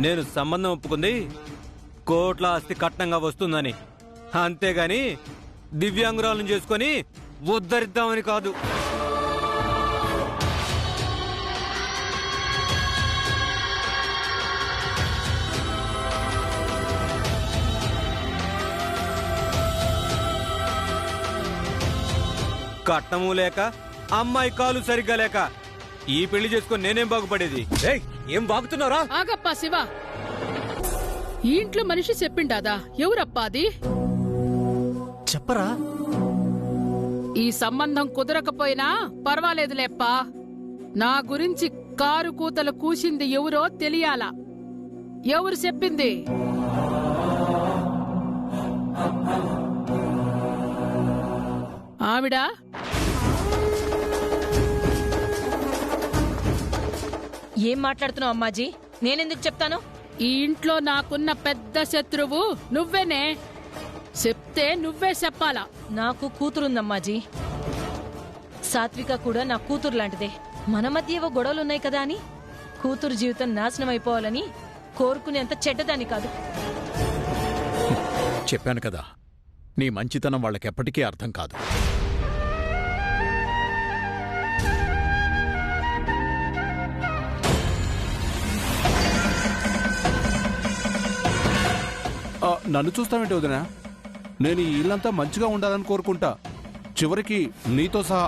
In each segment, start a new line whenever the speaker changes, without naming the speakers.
నేను సంబంధం ఒప్పుకుంది కోట్ల ఆస్తి కట్నంగా వస్తుందని, అంతేగాని దివ్యాంగురాలను చేసుకొని ఉద్ధరిద్దామని కాదు. కట్నము లేక అమ్మాయి కాలు సరిగ్గా లేక ఈ పెళ్లి చేసుకొని నేనేం బాగుపడేది?
ఏం బాగుతున్నారా?
ఆగప్పా శివ, ఈ ఇంట్లో మనిషి చెప్పిండాదా? ఎవరప్పా అది?
చెప్పరా?
ఈ సంబంధం కుదరకపోయినా పర్వాలేదులేప్పా, నా గురించి కారు కూతలు కూసింది ఎవరో తెలియాలా. ఎవరు చెప్పింది? ఆవిడ
ఏం మాట్లాడుతున్నావు అమ్మాజీ? నేనెందుకు చెప్తాను?
ఈ ఇంట్లో నాకున్న పెద్ద శత్రువు నువ్వేనే. చెప్తే నువ్వే చెప్పాలా.
నాకు కూతురుందమ్మాజీ. సాత్విక కూడా నా కూతురు లాంటిదే. మన మధ్య ఏవో గొడవలున్నాయి కదా అని కూతురు జీవితం నాశనం అయిపోవాలని కోరుకునేంత చెడ్డదాని కాదు.
చెప్పాను కదా, నీ మంచితనం వాళ్ళకెప్పటికీ అర్థం కాదు.
నన్ను చూస్తావేంటి వదినా? నేను ఈ ఇల్లంతా మంచిగా ఉండాలని కోరుకుంటా, చివరికి నీతో సహా.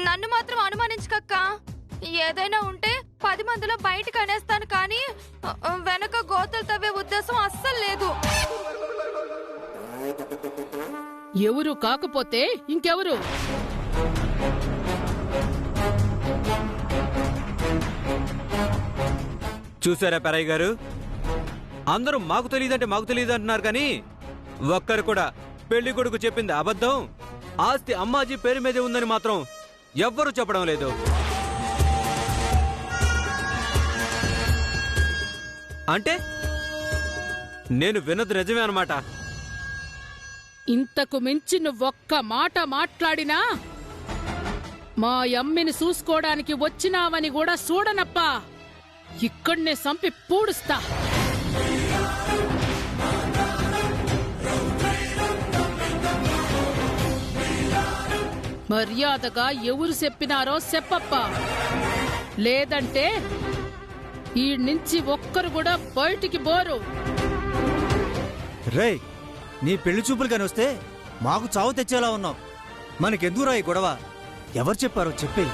నన్ను మాత్రం అనుమానించకక్క. ఏదైనా ఉంటే 10 మందిలో బయటకు అనేస్తాను, కానీ వెనక గోతలు తవ్వే ఉద్దేశం అస్సలు లేదు.
ఎవరు కాకపోతే ఇంకెవరు?
చూసారా పెరయ్య గారు, అందరూ మాకు తెలియదంటే మాకు తెలియదు అంటున్నారు, కానీ ఒక్కరు కూడా పెళ్లి కొడుకు చెప్పింది అబద్ధం, ఆస్తి అమ్మాజీ పేరు మీదే ఉందని మాత్రం ఎవ్వరూ చెప్పడం లేదు. అంటే నేను విన్నది నిజమే అన్నమాట.
ఇంతకు మించి నువ్వొక్క మాట మాట్లాడినా మా అమ్మిని చూసుకోవడానికి వచ్చినావని కూడా చూడనప్పా, ఇక్కడ్నే సంపి పూడుస్తా. మర్యాదగా ఎవరు చెప్పినారో చెప్పప్పా, లేదంటే ఈ నుంచి ఒక్కరు కూడా బయటికి పోరు.
రే, నీ పెళ్లి చూపులు కాని వస్తే మాకు చావు తెచ్చేలా ఉన్నావు. మనకెందుకురా ఈ గొడవ? ఎవరు చెప్పారో చెప్పే.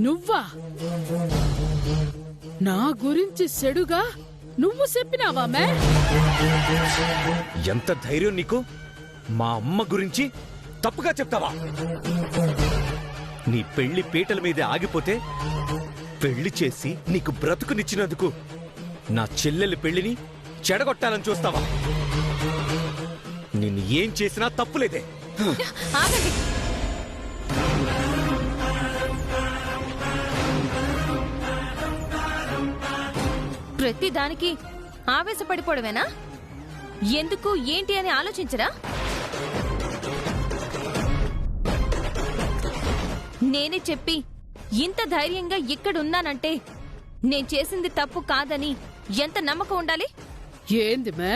నువ్వా? నా గురించి చెడుగా నువ్వు చెప్పినావా? మే
ఎంత ధైర్యం నీకు? మా అమ్మ గురించి తప్పుగా చెప్తావా? నీ పెళ్లి పీటల మీదే ఆగిపోతే పెళ్లి చేసి నీకు బ్రతుకునిచ్చినందుకు నా చెల్లెలి పెళ్లిని చెడగొట్టాలని చూస్తావా? నిన్ను ఏం చేసినా తప్పులేదే.
ప్రతి దానికి ఆవేశపడిపోవడమేనా? ఎందుకు ఏంటి అని ఆలోచించరా? నేనే చెప్పి ఇంత ధైర్యంగా ఇక్కడున్నానంటే నేను చేసింది తప్పు కాదని ఎంత నమ్మకం ఉండాలి?
ఏంది మే,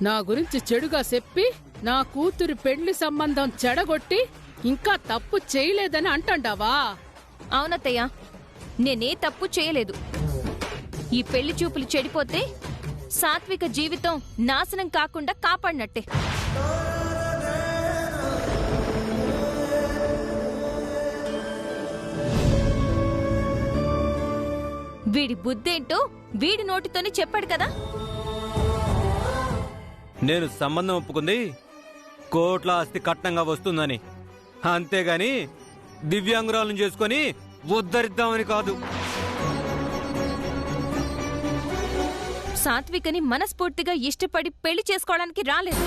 నా గురించి చెడుగా చెప్పి నా కూతురు పెళ్లి సంబంధం చెడగొట్టి ఇంకా తప్పు చేయలేదని అంటాండావా?
అవునత్తయ్య, నేనే తప్పు చేయలేదు. ఈ పెళ్లి చూపులు చెడిపోతే సాత్విక జీవితం నాశనం కాకుండా కాపాడినట్టే.
వీడి బుద్ధేంటో వీడి నోటితోనే చెప్పాడు కదా.
నేను సంబంధం ఒప్పుకుంది కోట్ల ఆస్తి కట్నంగా వస్తుందని, అంతేగాని దివ్యాంగురాలను చేసుకొని ఉద్ధరిద్దామని కాదు.
సాత్వికని మనస్ఫూర్తిగా ఇష్టపడి పెళ్లి చేసుకోవడానికి రాలేదు.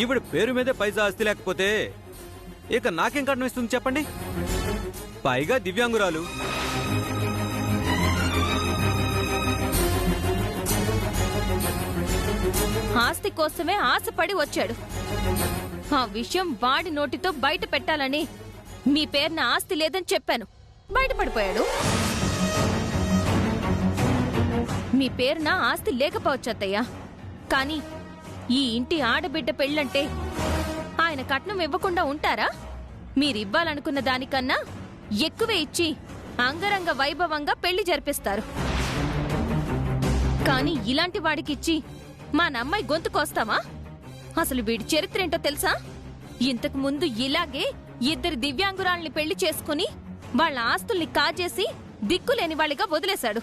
ఈవిడ పేరు మీదే పైసా ఆస్తి లేకపోతే ఇక నాకేం కట్నం ఇస్తుంది చెప్పండి? పైగా దివ్యాంగురాలు.
ఆస్తి కోసమే ఆశపడి వచ్చాడు. ఆ విషయం వాడి నోటితో బయట పెట్టాలని మీ పేరున ఆస్తి లేదని చెప్పాను. బయటపడిపోయాడు. మీ పేరున ఆస్తి లేకపోవచ్చు అత్తయ్య, కానీ ఈ ఇంటి ఆడబిడ్డ పెళ్ళంటే ఆయన కట్నం ఇవ్వకుండా ఉంటారా? మీరివ్వాలనుకున్న దానికన్నా ఎక్కువే ఇచ్చి అంగరంగ వైభవంగా పెళ్లి జరిపిస్తారు. కానీ ఇలాంటి వాడికిచ్చి మా నమ్మాయి గొంతు కోస్తామా? అసలు వీడి చరిత్ర ఏంటో తెలుసా? ఇంతకు ముందు ఇలాగే 2 దివ్యాంగురాల్ని పెళ్లి చేసుకుని వాళ్ళ ఆస్తుల్ని కాజేసి దిక్కులేని వాళ్ళిగా వదిలేశాడు.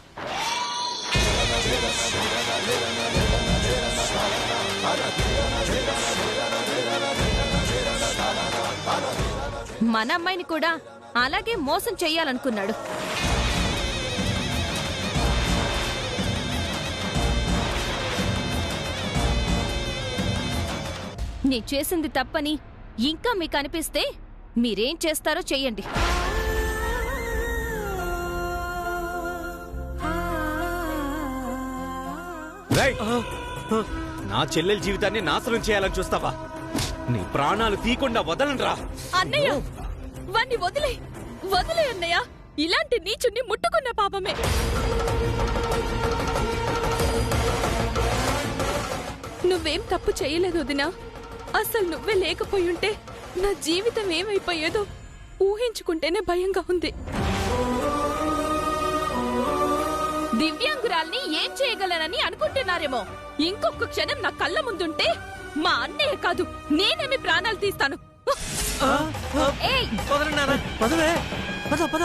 మన అమ్మాయిని కూడా అలాగే మోసం చెయ్యాలనుకున్నాడు. నేను చేసింది తప్పని ఇంకా మీకు అనిపిస్తే మీరేం చేస్తారో చెయ్యండి.
నా చెల్లెల జీవితాన్ని నాశనం చేయాలని చూస్తావా? నీ ప్రాణాలు తీయకుండా వదలనరా.
అన్నయ్య, వాణ్ణి వదిలే అన్నయ్య. ఇలాంటి నీచుణ్ణి ముట్టుకున్న పాపమే. నువ్వేం తప్పు చేయలేదు వదినా. అసలు నువ్వే లేకపోయుంటే నా జీవితం ఏమైపోయేదో ఊహించుకుంటేనే భయంగా ఉంది. దివ్యాంగురాల్ని ఏం చేయగలనని అనుకుంటున్నారేమో. ఇంకొక క్షణం నా కళ్ళ ముందుంటే మా అన్నయ్య కాదు, నేనేమి ప్రాణాలు తీస్తాను. ఏయ్,
పదవే, పద పద.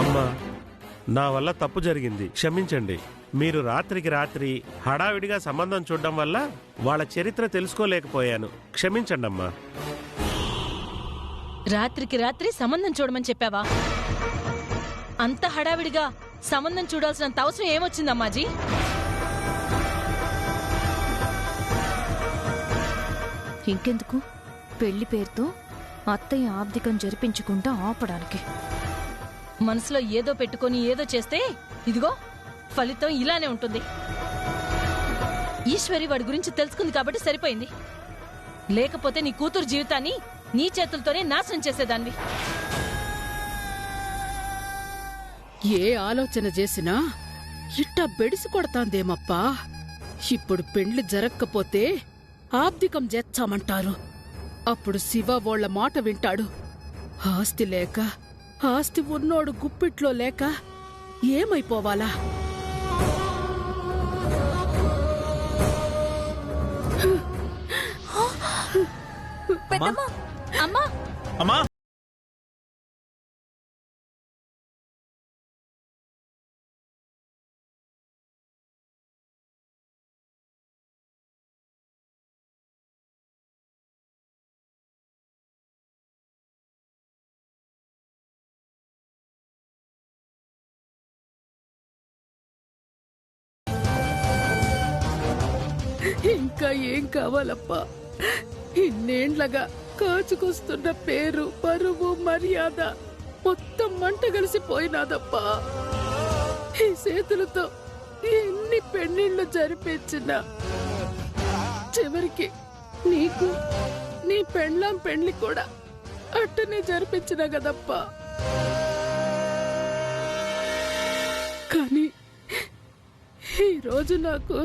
అమ్మా, నా వల్ల తప్పు జరిగింది, క్షమించండి. మీరు రాత్రికి రాత్రి హడావిడిగా సంబంధం చూడడం వల్ల వాళ్ళ చరిత్ర తెలుసుకోలేకపోయాను. క్షమించండి అమ్మా.
రాత్రికి రాత్రి సంబంధం చూడమని చెప్పావా? అంత హడావిడిగా సంబంధం చూడాల్సినంత అవసరం ఏమొచ్చిందమ్మాజీ?
ఇంకెందుకు, పెళ్లి పేరుతో అత్తయ్య ఆబ్దికం జరిపించకుండా ఆపడానికి.
మనసులో ఏదో పెట్టుకొని ఏదో చేస్తే ఇదిగో ఫలితం ఇలానే ఉంటుంది. ఈశ్వరి వాడి గురించి తెలుసుకుంది కాబట్టి సరిపోయింది. లేకపోతే నీ కూతురు జీవితాన్ని నీ చేతులతోనే నాశనం చేసేదాన్ని.
ఏ ఆలోచన చేసినా ఇట్టా బెడిసి కొడతాందేమప్పా. ఇప్పుడు పెండ్లి జరక్కపోతే ఆబ్దికం చేచ్చామంటారు. అప్పుడు శివ వాళ్ళ మాట వింటాడు. ఆస్తి లేక, ఆస్తి ఉన్నోడు గుప్పిట్లో లేక ఏమైపోవాలా?
అమ్మా,
అమ్మా,
ఇంకా ఏం కావాలప్పా? ఇన్నేండ్లగా కాచుకొస్తున్న పేరు, పరువు, మర్యాద మొత్తం మంట కలిసిపోయినాదప్పా. ఈ చేతులతో ఎన్ని పెళ్లిళ్ళు జరిపించినా చివరికి నీకు నీ పెళ్ళాం పెళ్లి కూడా అట్టనే జరిపించిన కదప్పా. కానీ ఈరోజు నాకు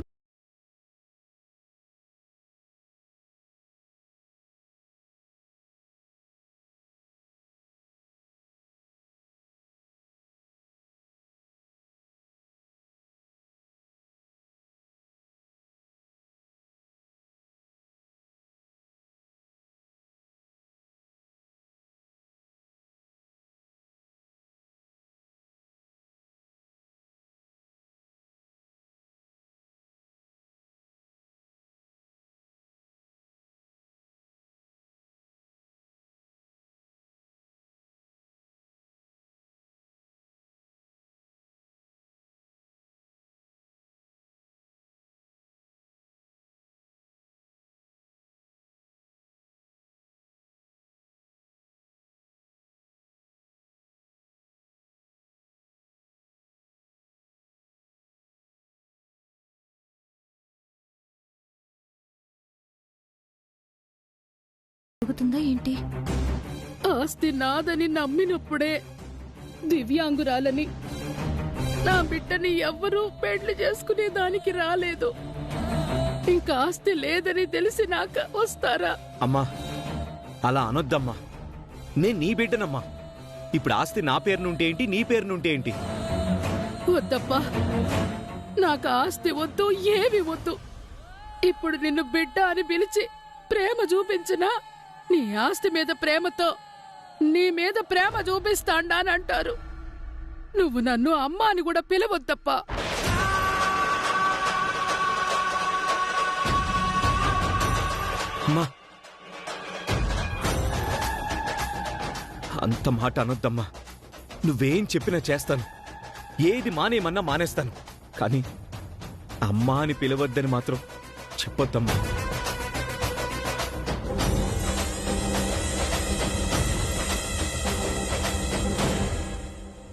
అయిపోతుందా ఏంటి?
ఆస్తి నాదని నమ్మినప్పుడే దివ్యాంగురాలని నా బిడ్డని ఎవ్వరూ పెళ్లి చేసుకునే దానికి రాలేదు. ఇంకా ఆస్తి లేదని తెలిసినాక వస్తారా?
అమ్మా అలా అనొద్దమ్మా. నేను నీ బిడ్డనమ్మా. ఇప్పుడు ఆస్తి నా పేరునుంటే ఏంటి, నీ పేరునుంటే ఏంటి?
వద్దప్పా, నాకు ఆస్తి వద్దు, ఏమి వద్దు. ఇప్పుడు నిన్ను బిడ్డ అని పిలిచి ప్రేమ చూపించినా నీ ఆస్తి మీద ప్రేమతో నీ మీద ప్రేమ చూపిస్తాండానంటారు. నువ్వు నన్ను అమ్మ అని కూడా పిలవద్దప్పా.
అమ్మా అంత మాట అనొద్దమ్మా. నువ్వేం చెప్పినా చేస్తాను, ఏది మానేయమన్నా మానేస్తాను. కానీ అమ్మా అని పిలవద్దని మాత్రం చెప్పొద్దమ్మా.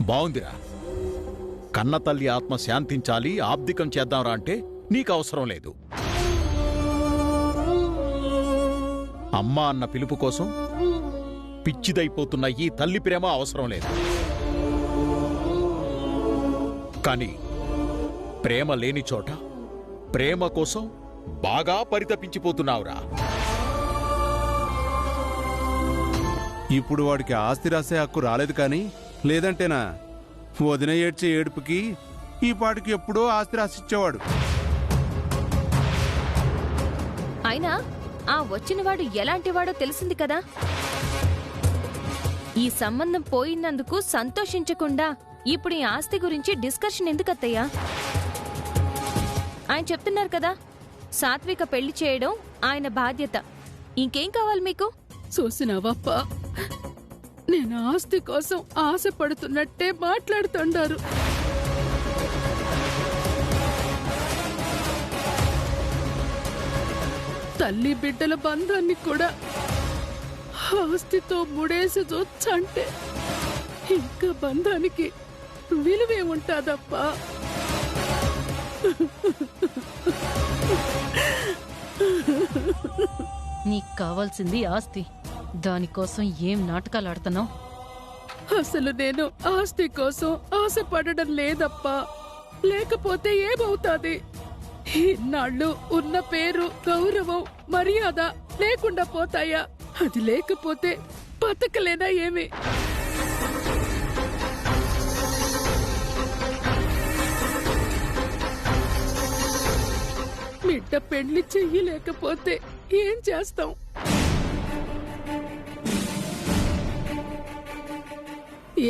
బావుందిరా. కన్న తల్లి ఆత్మ శాంతించాలి, ఆబ్దికం చేద్దాంరా అంటే నీకు అవసరం లేదు. అమ్మా అన్న పిలుపు కోసం పిచ్చిదైపోతున్న ఈ తల్లి ప్రేమ అవసరం లేదు. కానీ ప్రేమ లేని చోట ప్రేమ కోసం బాగా పరితపించిపోతున్నావురా.
ఇప్పుడు వాడికి ఆస్తి రాసే హక్కు రాలేదు కానీ లేదంటేనా వదిన ఏడ్చే ఏడుపుకి ఈ పాటికి ఎప్పుడో ఆస్తి రాసిచ్చేవాడు.
అయినా ఆ వచ్చినవాడు ఎలాంటివాడో తెలిసింది కదా. ఈ సంబంధం పోయినందుకు సంతోషించకుండా ఇప్పుడు ఈ ఆస్తి గురించి డిస్కషన్ ఎందుకత్తయ్యా? ఆయన చెప్తున్నారు కదా, సాత్విక పెళ్లి చేయడం ఆయన బాధ్యత. ఇంకేం కావాలి మీకు?
చూసినావప్ప, నేను ఆస్తి కోసం ఆశపడుతున్నట్టే మాట్లాడుతుండారు. తల్లి బిడ్డల బంధాన్ని కూడా ఆస్తితో ముడేసి చూచ్చంటే ఇంకా బంధానికి విలువే ఉంటాదప్పా.
నీకు కావాల్సింది ఆస్తి. దానికోసం ఏం నాటకాలు ఆడుతున్నావు?
అసలు నేను ఆస్తి కోసం ఆశపడడం లేదప్పా. లేకపోతే ఏమవుతాది? ఇన్నాళ్ళు ఉన్న పేరు, గౌరవం, మర్యాద లేకుండా పోతాయా? అది లేకపోతే బతకలేనా ఏమి? బిడ్డ పెళ్లి చెయ్యలేకపోతే ఏం చేస్తాం?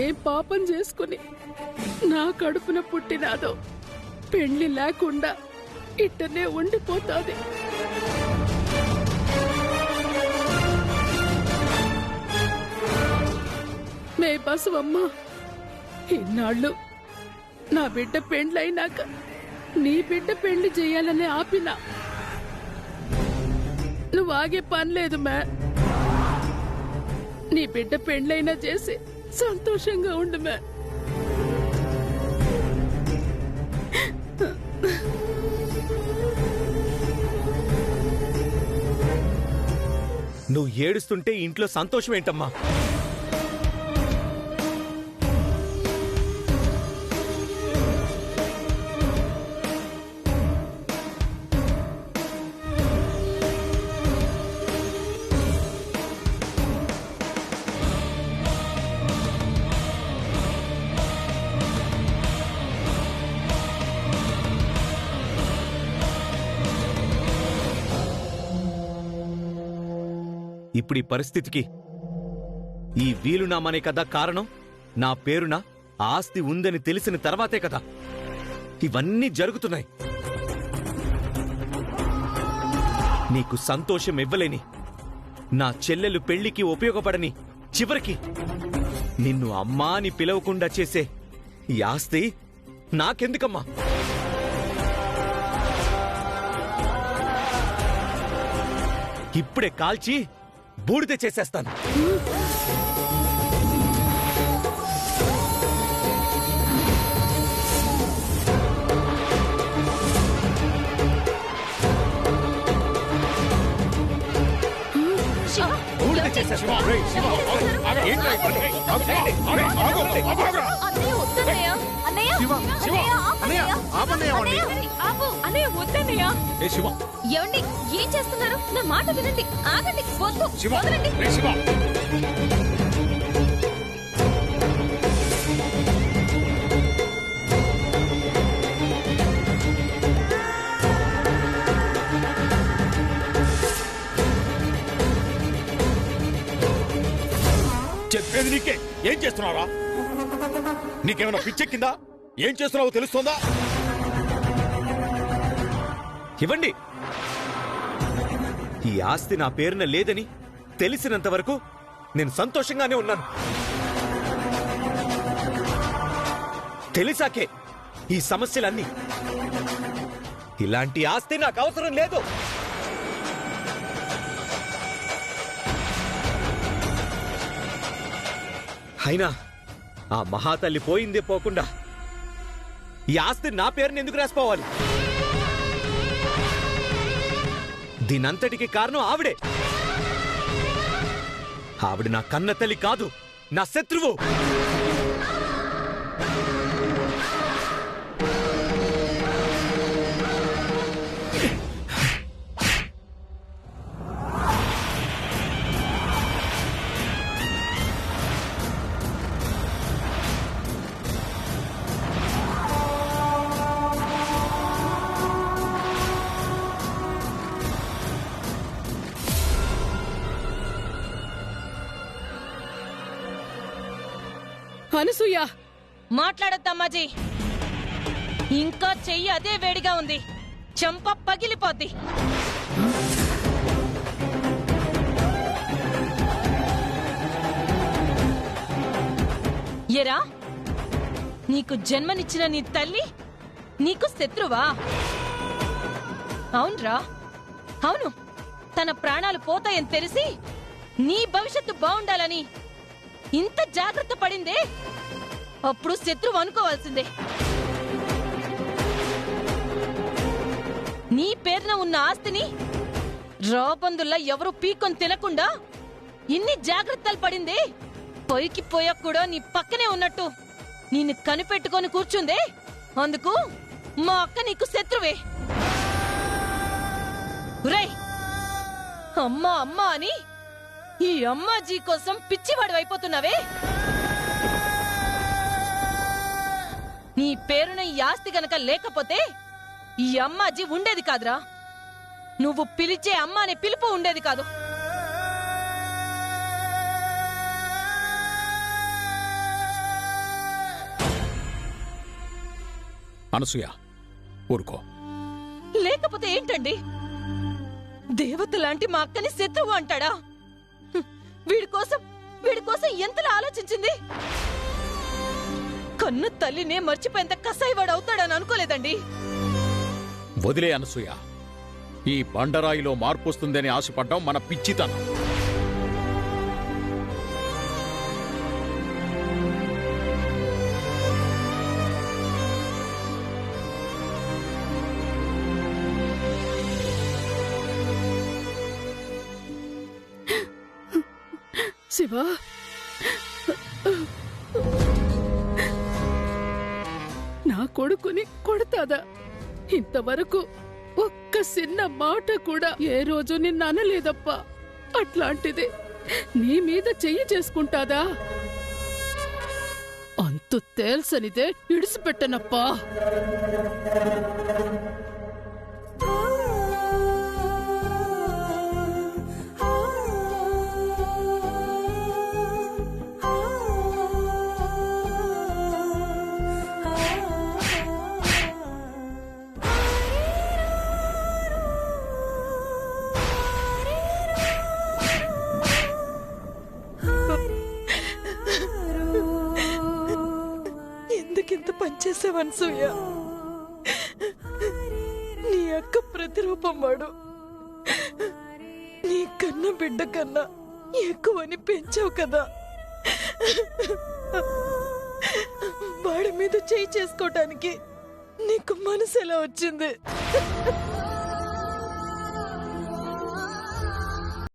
ఏం పాపం చేసుకుని నా కడుపున పుట్టినాదో పెళ్లి లేకుండా ఇట్టనే ఉండిపోతాది. మే బసవమ్మ, ఇన్నాళ్ళు నా బిడ్డ పెండ్లైనాక నీ బిడ్డ పెళ్లి చేయాలని ఆపినా నువ్వు ఆగే పనిలేదు మే. నీ బిడ్డ పెండ్లైనా చేసి సంతోషంగా ఉండు మే.
నువ్వు ఏడుస్తుంటే ఇంట్లో సంతోషం ఏంటమ్మా? ఇప్పుడు ఈ పరిస్థితికి ఈ వీలునామానే కదా కారణం. నా పేరున ఆస్తి ఉందని తెలిసిన తర్వాతే కదా ఇవన్నీ జరుగుతున్నాయి. నీకు సంతోషం ఇవ్వలేని, నా చెల్లెలు పెళ్లికి ఉపయోగపడని, చివరికి నిన్ను అమ్మా అని పిలవకుండా చేసే ఈ ఆస్తి నాకెందుకమ్మా? ఇప్పుడే కాల్చి బూడిద చేసేస్తాను.
శివ,
బూడిద
అన్నయ్య వద్దన్నయ్య. అన్నయ్య,
శివ, శివ,
అన్నయ్య, ఆపు
అన్నయ్య,
అన్నయ్య.
ఆపన్నయ్య వాణ్ణి.
ఆపు. అన్నయ్య వద్దన్నయ్య.
ఏ శివ
ఏమండి ఏం చేస్తున్నారు? నా మాట వినండి. ఆగండి. వద్దు.
శివ
వదలండి.
రే శివ చెప్పేది నీకే. ఏం చేస్తున్నారా? నీకేమైనా పిచ్చెక్కిందా? ఏం చేస్తున్నావో తెలుస్తోందా?
ఇవ్వండి. ఈ ఆస్తి నా పేరున లేదని తెలిసినంత వరకు నేను సంతోషంగానే ఉన్నాను. తెలిసాకే ఈ సమస్యలన్నీ. ఇలాంటి ఆస్తి నాకు అవసరం లేదు. అయినా ఆ మహాతల్లి పోయిందే పోకుండా ఈ ఆస్తి నా పేరుని ఎందుకు రాసిపోవాలి? దీనంతటికి కారణం ఆవిడే. ఆవిడ నా కన్న తల్లి కాదు, నా శత్రువు.
అనసూయ,
మాట్లాడద్దమ్మాజీ. ఇంకా చెయ్యి అదే వేడిగా ఉంది. చెంప పగిలిపోద్ది. ఎరా, నీకు జన్మనిచ్చిన నీ తల్లి నీకు శత్రువా? అవునరా, అవును. తన ప్రాణాలు పోతాయని తెలిసి నీ భవిష్యత్తు బాగుండాలని ఇంత జాగ్రత్త పడిందే. అప్పుడు శత్రువు అనుకోవాల్సిందే. నీ పేరున ఉన్న ఆస్తిని రాబందుల్లా ఎవరు పీక్కొని తినకుండా ఇన్ని జాగ్రత్తలు పడిందే. పైకి పోయా కూడా నీ పక్కనే ఉన్నట్టు నిన్ను కనిపెట్టుకొని కూర్చుందే. అందుకు మా అక్క నీకు శత్రువే. రేయ్, అమ్మా అమ్మా అని ఈ అమ్మాజీ కోసం పిచ్చివాడు అయిపోతున్నావే. నీ పేరున ఈ ఆస్తి గనక లేకపోతే ఈ అమ్మాజీ ఉండేది కాదురా. నువ్వు పిలిచే అమ్మ అనే పిలుపు ఉండేది కాదు.
అనసూయ ఊరుకో.
లేకపోతే ఏంటండి? దేవత లాంటి మా అక్కని శత్రువు అంటాడా? వీడి కోసం ఎంతలా ఆలోచించింది. కన్న తల్లినే మర్చిపోయేంత కసాయివాడు అవుతాడని అనుకోలేదండి.
వదిలే అనసూయ. ఈ బండరాయిలో మార్పు వస్తుందని ఆశపడ్డాం మన పిచ్చితనం.
శివ, నా కొడుకుని కొడతాదా? ఇంతవరకు ఒక్క చిన్న మాట కూడా ఏ రోజు నిన్ను అనలేదప్పా. అట్లాంటిది నీ మీద చెయ్యి చేసుకుంటాదా? అంతు తేల్సనిదే ఇడిసిపెట్టనప్పా.
ఎందుకింత పనిచేసావన్సూయ? నీ అక్క ప్రతిరూపం వాడు. నీ కన్న బిడ్డ కన్నా ఎక్కువని పెంచావు కదా. వాడి మీద చేయి చేసుకోవటానికి నీకు మనసు ఎలా వచ్చింది?